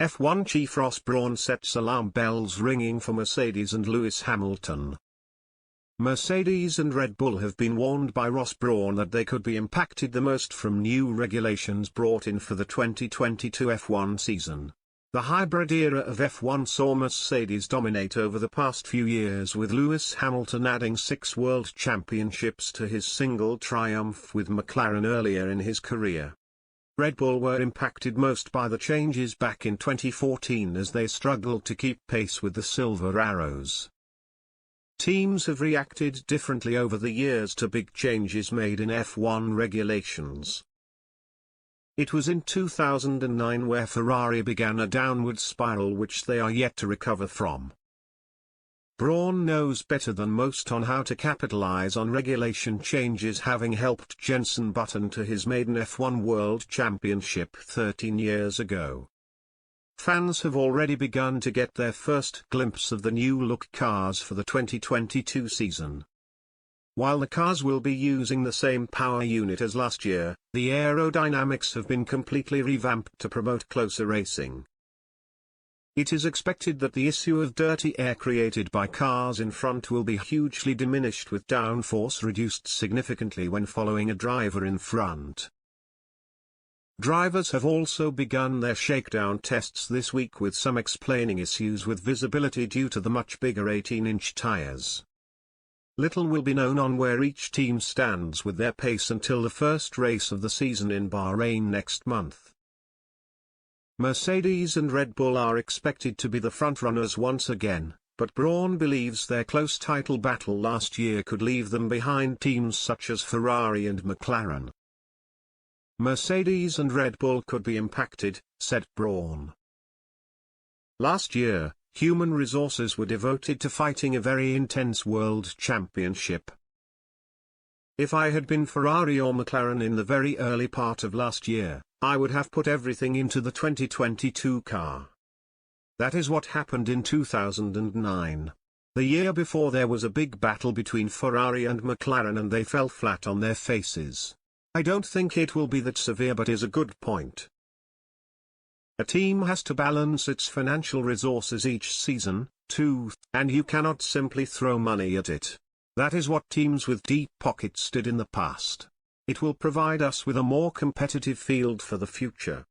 F1 chief Ross Brawn sets alarm bells ringing for Mercedes and Lewis Hamilton. Mercedes and Red Bull have been warned by Ross Brawn that they could be impacted the most from new regulations brought in for the 2022 F1 season. The hybrid era of F1 saw Mercedes dominate over the past few years, with Lewis Hamilton adding 6 world championships to his single triumph with McLaren earlier in his career. Red Bull were impacted most by the changes back in 2014 as they struggled to keep pace with the Silver Arrows. Teams have reacted differently over the years to big changes made in F1 regulations. It was in 2009 where Ferrari began a downward spiral which they are yet to recover from. Brawn knows better than most on how to capitalize on regulation changes, having helped Jenson Button to his maiden F1 World Championship 13 years ago. Fans have already begun to get their first glimpse of the new-look cars for the 2022 season. While the cars will be using the same power unit as last year, the aerodynamics have been completely revamped to promote closer racing. It is expected that the issue of dirty air created by cars in front will be hugely diminished, with downforce reduced significantly when following a driver in front. Drivers have also begun their shakedown tests this week, with some explaining issues with visibility due to the much bigger 18-inch tires. Little will be known on where each team stands with their pace until the first race of the season in Bahrain next month. Mercedes and Red Bull are expected to be the frontrunners once again, but Brawn believes their close title battle last year could leave them behind teams such as Ferrari and McLaren. Mercedes and Red Bull could be impacted, said Brawn. Last year, human resources were devoted to fighting a very intense world championship. If I had been Ferrari or McLaren in the very early part of last year, I would have put everything into the 2022 car. That is what happened in 2009. The year before there was a big battle between Ferrari and McLaren and they fell flat on their faces. I don't think it will be that severe, but is a good point. A team has to balance its financial resources each season, too, and you cannot simply throw money at it. That is what teams with deep pockets did in the past. It will provide us with a more competitive field for the future.